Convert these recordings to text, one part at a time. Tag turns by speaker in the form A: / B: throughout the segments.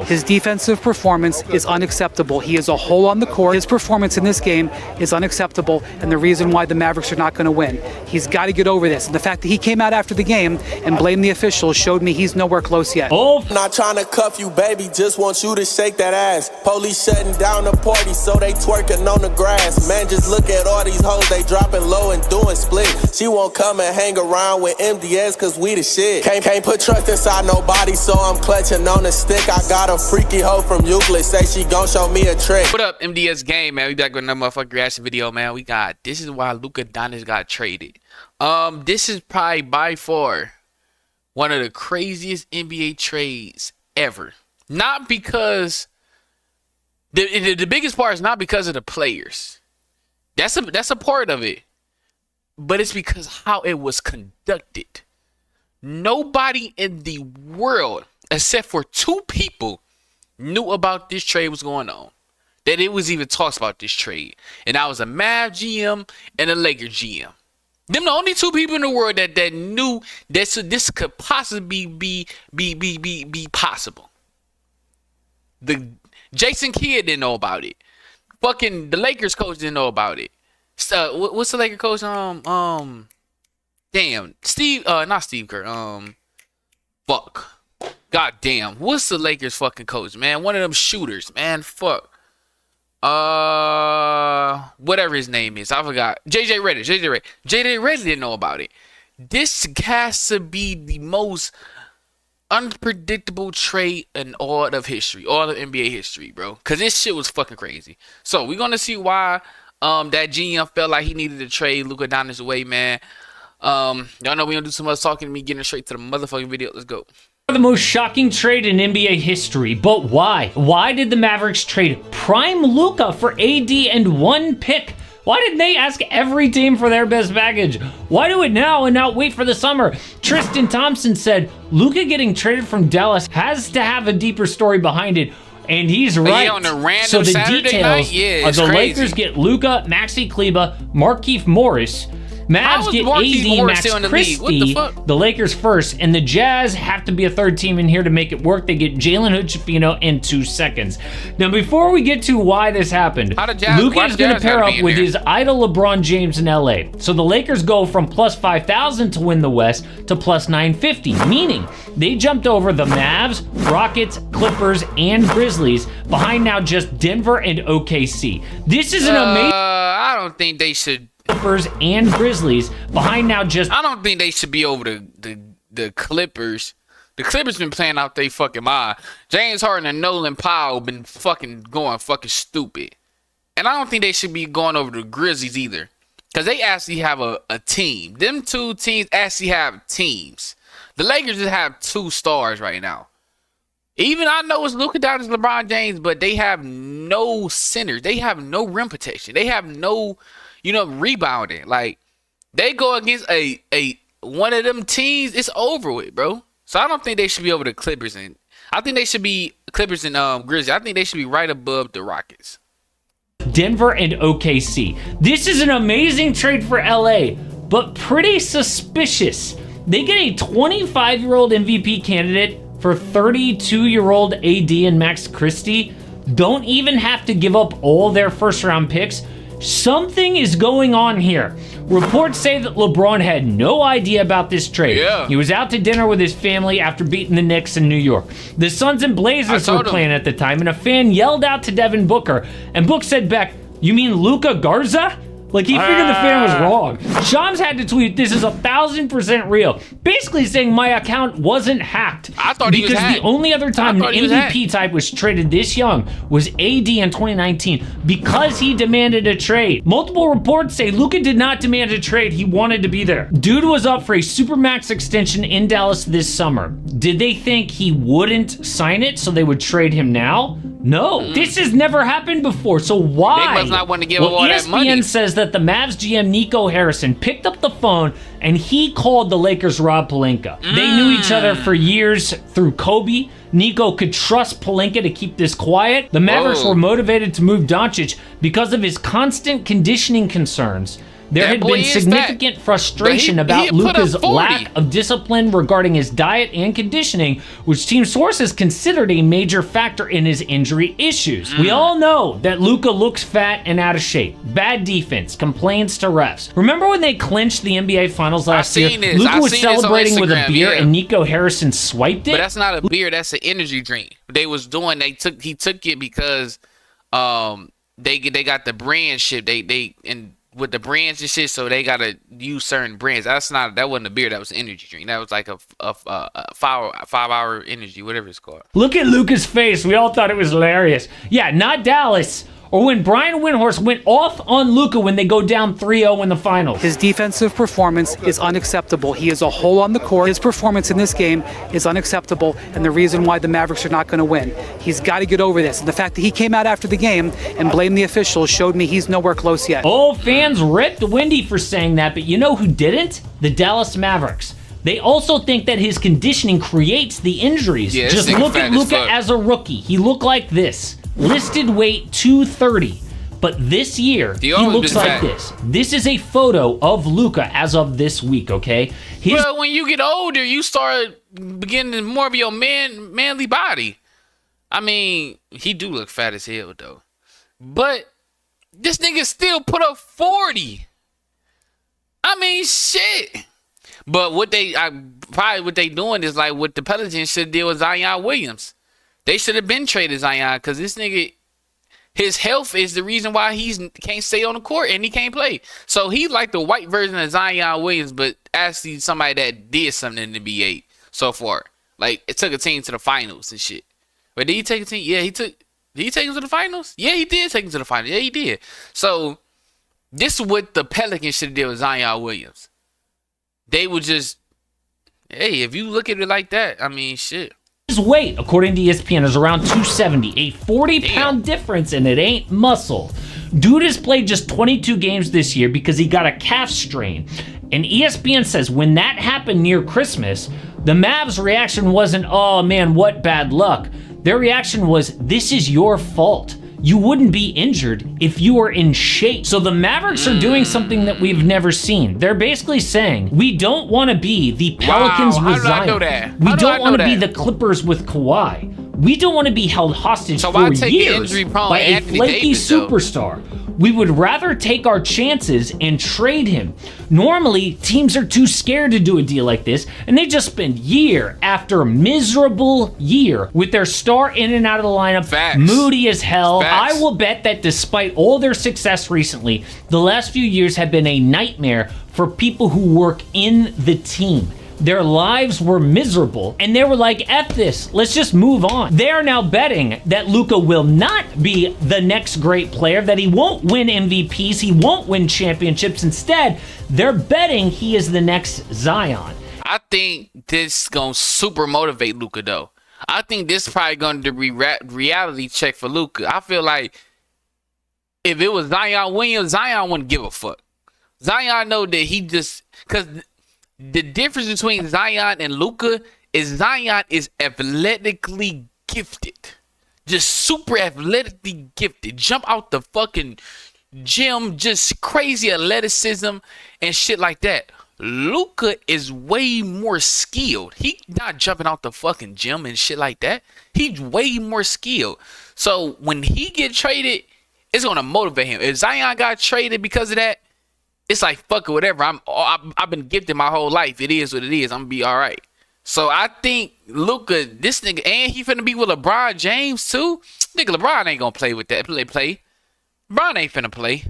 A: His defensive performance is unacceptable. He is a hole on the court. His performance in this game is unacceptable, and the reason why the Mavericks are not going to win. He's got to get over this. And the fact that he came out after the game and blamed the officials showed me he's nowhere close yet.
B: Oh, not trying to cuff you, baby. Just want you to shake that ass. Police shutting down the party, so they twerking on the grass. Man, just look at all these hoes. They dropping low and doing split. She won't come and hang around with MDS, cause we the shit. Can't put trust inside nobody, so I'm clutching on the stick. I got a freaky hoe from Euclid, say she gon' show me a trick.
C: What up, MDS gang, man? We back with another motherfucking reaction video, man. We got, this is why Luka Doncic got traded. This is probably by far one of the craziest NBA trades ever. Not because the biggest part is not because of the players. That's a part of it. But it's because how it was conducted. Nobody in the world, except for two people, knew about this trade was going on. That it was even talks about this trade. And I was a Mav GM and a Laker GM. Them the only two people in the world that knew that this could possibly be possible. The Jason Kidd didn't know about it. Fucking the Lakers coach didn't know about it. What's the Laker coach? Damn, Steve. Not Steve Kerr. Fuck. God damn. What's the Lakers fucking coach, man? One of them shooters, man. Fuck. Whatever his name is, I forgot. JJ Redick. JJ Redick didn't know about it. This has to be the most unpredictable trade in all of history, all of NBA history, bro. Cause this shit was fucking crazy. So we're gonna see why that GM felt like he needed to trade Luka Doncic away, man. Y'all know we don't do so much talking to me, getting straight to the motherfucking video. Let's go.
D: The most shocking trade in NBA history, but why? Why did the Mavericks trade prime Luka for AD and one pick? Why didn't they ask every team for their best package? Why do it now and not wait for the summer? Tristan Thompson said Luka getting traded from Dallas has to have a deeper story behind it. And he's right.
C: Yeah, on a random
D: so the
C: Saturday
D: details
C: night? Yeah,
D: are the
C: crazy.
D: Lakers get Luka, Maxi Kleba, Markieff Morris. Mavs get AD, Max Christie, the Lakers first, and the Jazz have to be a third team in here to make it work. They get Jalen Hood-Schifino in 2 seconds. Now, before we get to why this happened, Luka is going to pair up with his idol LeBron James in LA. So the Lakers go from plus 5,000 to win the West to plus 950, meaning they jumped over the Mavs, Rockets, Clippers, and Grizzlies, behind now just Denver and OKC. This is an amazing...
C: I don't think they should...
D: Clippers and Grizzlies behind now just...
C: I don't think they should be over the Clippers. The Clippers been playing out they fucking mind. James Harden and Nolan Powell been fucking going fucking stupid. And I don't think they should be going over the Grizzlies either. Because they actually have a team. Them two teams actually have teams. The Lakers just have 2 stars right now. Even I know it's Luka Doncic, LeBron James, but they have no centers. They have no rim protection. They have no... rebounding. Like, they go against a one of them teams, it's over with, bro. So I don't think they should be over the Clippers, and I think they should be Clippers and Grizzlies. I think they should be right above the Rockets.
D: Denver and OKC. This is an amazing trade for LA, but pretty suspicious. They get a 25-year-old MVP candidate for 32-year-old AD and Max Christie. Don't even have to give up all their first-round picks. Something is going on here. Reports say that LeBron had no idea about this trade.
C: Yeah.
D: He was out to dinner with his family after beating the Knicks in New York. The Suns and Blazers were playing at the time, and a fan yelled out to Devin Booker, and Book said back, "You mean Luka Garza?" Like, he figured the fan was wrong. Shams had to tweet, "This is 1,000% real." Basically saying my account wasn't hacked.
C: I thought he was hacked.
D: Because the only other time an MVP type was traded this young was AD in 2019 because he demanded a trade. Multiple reports say Luka did not demand a trade. He wanted to be there. Dude was up for a Supermax extension in Dallas this summer. Did they think he wouldn't sign it so they would trade him now? No. This has never happened before, so why?
C: They must not want to give up all that money.
D: ESPN says that the Mavs GM Nico Harrison picked up the phone and he called the Lakers Rob Pelinka. They knew each other for years through Kobe. Nico could trust Pelinka to keep this quiet. The Mavericks were motivated to move Doncic because of his constant conditioning concerns. There had been significant frustration about Luka's lack of discipline regarding his diet and conditioning, which team sources considered a major factor in his injury issues. We all know that Luka looks fat and out of shape. Bad defense, complaints to refs. Remember when they clinched the NBA Finals last year? Luka was celebrating with a beer and Nico Harrison swiped it?
C: But that's not a beer, that's an energy drink. He took it because they got the brand shit. And with the brands and shit, so they gotta use certain brands. That wasn't a beer, that was an energy drink. That was like a 5-hour energy, whatever it's called.
D: Look at Luka's face. We all thought it was hilarious. Yeah, not Dallas. Or when Brian Windhorst went off on Luka when they go down 3-0 in the finals.
A: His defensive performance is unacceptable. He is a hole on the court. His performance in this game is unacceptable, and the reason why the Mavericks are not going to win. He's got to get over this. And the fact that he came out after the game and blamed the officials showed me he's nowhere close yet.
D: Oh, fans ripped Wendy for saying that, but you know who didn't? The Dallas Mavericks. They also think that his conditioning creates the injuries.
C: Yeah,
D: just look at Luka as a rookie. He looked like this. Listed weight 230. But this year, he looks like this. This is a photo of Luka as of this week, okay?
C: Well, when you get older, you start beginning more of your manly body. I mean, he do look fat as hell, though. But this nigga still put up 40. I mean, shit. But what they doing is like what the Pelicans should deal with Zion Williams. They should have been traded Zion because this nigga, his health is the reason why he can't stay on the court and he can't play. So he's like the white version of Zion Williams, but actually somebody that did something in the NBA so far. Like, it took a team to the finals and shit. But did he take a team? Yeah, did he take him to the finals? Yeah, he did take him to the finals. Yeah, he did. So this is what the Pelicans should have did with Zion Williams. They would just, hey, if you look at it like that, I mean, shit.
D: His weight, according to ESPN, is around 270, a 40-pound difference, and it ain't muscle. Dude has played just 22 games this year because he got a calf strain. And ESPN says when that happened near Christmas, the Mavs' reaction wasn't, oh man, what bad luck. Their reaction was, this is your fault. You wouldn't be injured if you were in shape. So the Mavericks are doing something that we've never seen. They're basically saying, we don't want to be the Pelicans with Zion. We don't want to be the Clippers with Kawhi. We don't want to be held hostage for years by a flaky superstar. We would rather take our chances and trade him. Normally, teams are too scared to do a deal like this, and they just spend year after miserable year with their star in and out of the lineup, moody as hell. I will bet that despite all their success recently, the last few years have been a nightmare for people who work in the team. Their lives were miserable, and they were like, F this, let's just move on. They are now betting that Luka will not be the next great player, that he won't win MVPs, he won't win championships. Instead, they're betting he is the next Zion.
C: I think this is going to super motivate Luka, though. I think this is probably going to be reality check for Luka. I feel like if it was Zion Williams, Zion wouldn't give a fuck. Zion know that he just, because the difference between Zion and Luka is Zion is athletically gifted. Just super athletically gifted. Jump out the fucking gym, just crazy athleticism and shit like that. Luka is way more skilled. He not jumping out the fucking gym and shit like that. He's way more skilled. So when he get traded, it's gonna motivate him. If Zion got traded because of that, it's like, fuck it, whatever. I've been gifted my whole life. It is what it is. I'm gonna be all right. So I think Luka, this nigga, and he finna be with LeBron James too. Nigga, LeBron ain't gonna play with that. Play. LeBron ain't finna play.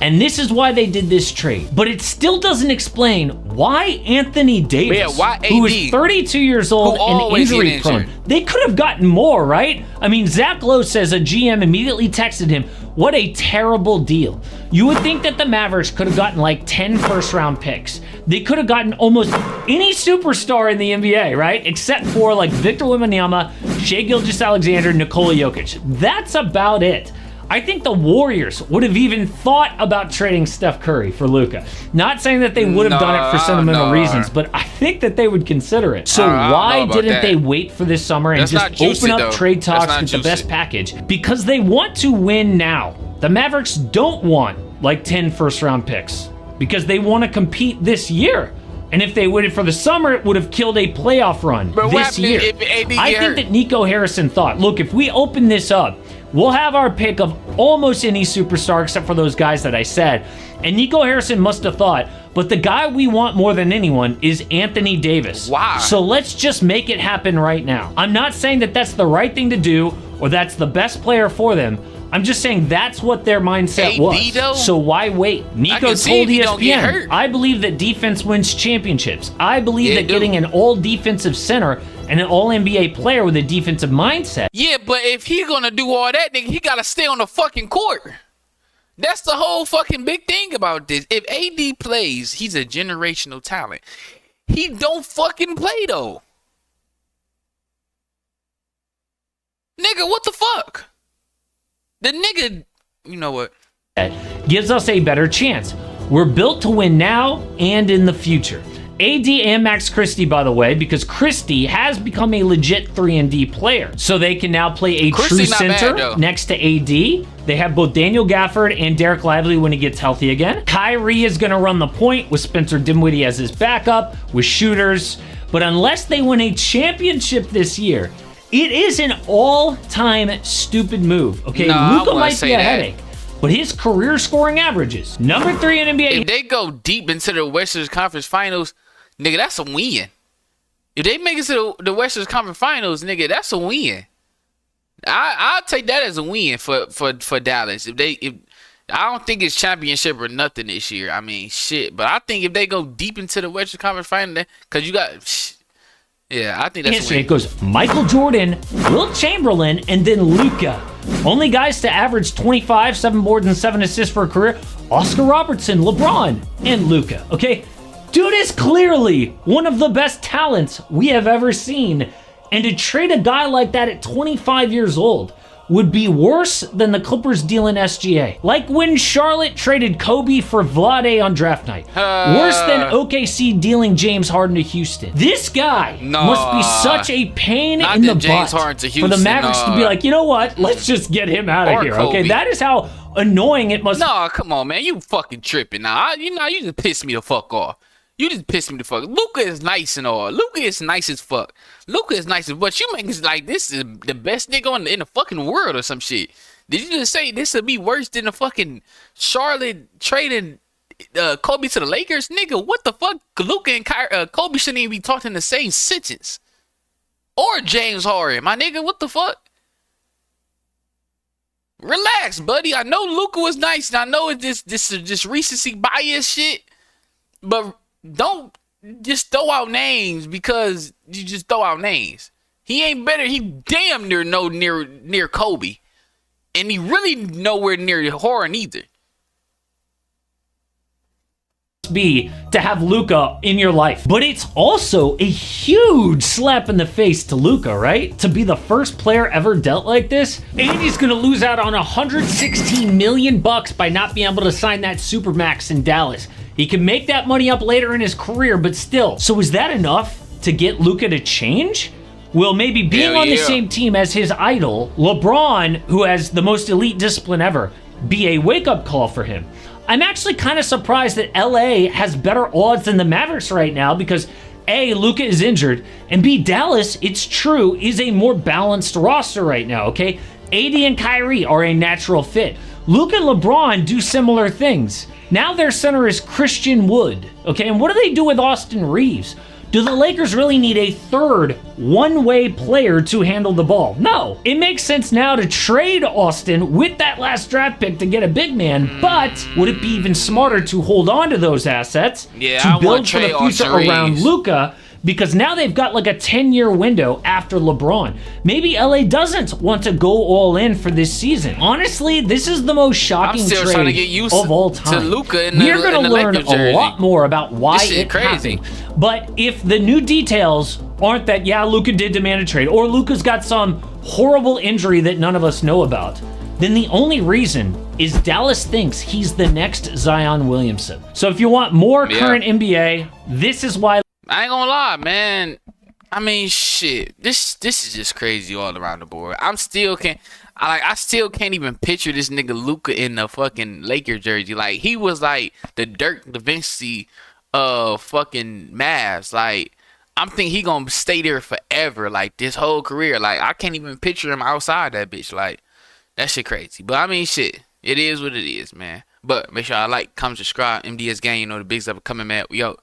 D: And this is why they did this trade. But it still doesn't explain why Anthony Davis, who is 32 years old and injury prone, they could have gotten more, right? I mean, Zach Lowe says a GM immediately texted him, what a terrible deal. You would think that the Mavericks could have gotten like 10 first-round picks. They could have gotten almost any superstar in the NBA, right? Except for like Victor Wembanyama, Shai Gilgeous-Alexander, Nikola Jokic. That's about it. I think the Warriors would have even thought about trading Steph Curry for Luka. Not saying that they would have done it for sentimental reasons, but I think that they would consider it. So why didn't they wait for this summer and just open up trade talks with the best package? Because they want to win now. The Mavericks don't want like 10 first-round picks because they want to compete this year. And if they waited for the summer, it would have killed a playoff run this year. I think that Nico Harrison thought, look, if we open this up, we'll have our pick of almost any superstar except for those guys that I said. And Nico Harrison must have thought, but the guy we want more than anyone is Anthony Davis.
C: Wow.
D: So let's just make it happen right now. I'm not saying that that's the right thing to do or that's the best player for them. I'm just saying that's what their mindset was.
C: Though?
D: So why wait? Nico told ESPN, I believe that defense wins championships. I believe that getting an all-defensive center and an all-NBA player with a defensive mindset.
C: Yeah, but if he's going to do all that, nigga, he got to stay on the fucking court. That's the whole fucking big thing about this. If AD plays, he's a generational talent. He don't fucking play, though. Nigga, what the fuck? The nigga, you know what?
D: Gives us a better chance. We're built to win now and in the future. AD and Max Christie, by the way, because Christie has become a legit 3-and-D player. So they can now play a true center next to AD. They have both Daniel Gafford and Derek Lively when he gets healthy again. Kyrie is going to run the point with Spencer Dinwiddie as his backup, with shooters. But unless they win a championship this year, it is an all-time stupid move, okay? Luka might be a headache, but his career scoring averages, number 3 in NBA.
C: If they go deep into the Western Conference Finals, nigga, that's a win. If they make it to the Western Conference Finals, nigga, that's a win. I'll take that as a win for Dallas. If I don't think it's championship or nothing this year. I mean, shit. But I think if they go deep into the Western Conference Finals, because you got... Yeah, I think that's
D: it goes Michael Jordan, Wilt Chamberlain, and then Luka. Only guys to average 25, 7 boards, and 7 assists for a career, Oscar Robertson, LeBron, and Luka. Okay? Dude is clearly one of the best talents we have ever seen. And to trade a guy like that at 25 years old would be worse than the Clippers dealing SGA. Like when Charlotte traded Kobe for Vlade on draft night. Worse than OKC dealing James Harden to Houston. This guy must be such a pain in the butt for the Mavericks to be like, you know what? Let's just get him out of here, okay? That is how annoying it must be.
C: No, come on, man. You fucking tripping now. You just pissed me the fuck off. You just pissed me the fuck. Luka is nice and all. Luka is nice as fuck. Luka is nice as but you make it like this is the best nigga in the fucking world or some shit. Did you just say this would be worse than the fucking Charlotte trading Kobe to the Lakers? Nigga, what the fuck? Luka and Kobe shouldn't even be talking in the same sentence. Or James Harden. My nigga, what the fuck? Relax, buddy. I know Luka was nice. And I know it's this recency bias shit. But don't just throw out names because you just throw out names. He ain't better. He damn near Kobe. And he really nowhere near Harden either.
D: Be to have Luka in your life. But it's also a huge slap in the face to Luka, right? To be the first player ever dealt like this. And he's gonna lose out on $116 million by not being able to sign that Supermax in Dallas. He can make that money up later in his career, but still. So is that enough to get Luka to change? Will maybe being on the same team as his idol, LeBron, who has the most elite discipline ever, be a wake-up call for him? I'm actually kind of surprised that LA has better odds than the Mavericks right now because A, Luka is injured, and B, Dallas, it's true, is a more balanced roster right now, okay? AD and Kyrie are a natural fit. Luka and LeBron do similar things. Now their center is Christian Wood, okay? And what do they do with Austin Reeves? Do the Lakers really need a third one-way player to handle the ball? No. It makes sense now to trade Austin with that last draft pick to get a big man, but would it be even smarter to hold on to those assets to build for the future around Luka? Because now they've got like a 10-year window after LeBron. Maybe LA doesn't want to go all in for this season. Honestly, this is the most shocking trade of all time. We're going to learn a lot more about why it happened. But if the new details aren't that, yeah, Luka did demand a trade, or Luka's got some horrible injury that none of us know about, then the only reason is Dallas thinks he's the next Zion Williamson. So if you want more current NBA, this is why.
C: I ain't gonna lie, man. I mean, shit. This is just crazy all around the board. I still can't even picture this nigga Luka in the fucking Laker jersey. Like, he was like the Dirk Nowitzki of fucking Mavs. Like, I'm thinking he gonna stay there forever, like this whole career. Like, I can't even picture him outside that bitch. Like, that shit crazy. But I mean, shit. It is what it is, man. But make sure I like, comment, subscribe. MDS Gang, you know the bigs up coming, man. Yo.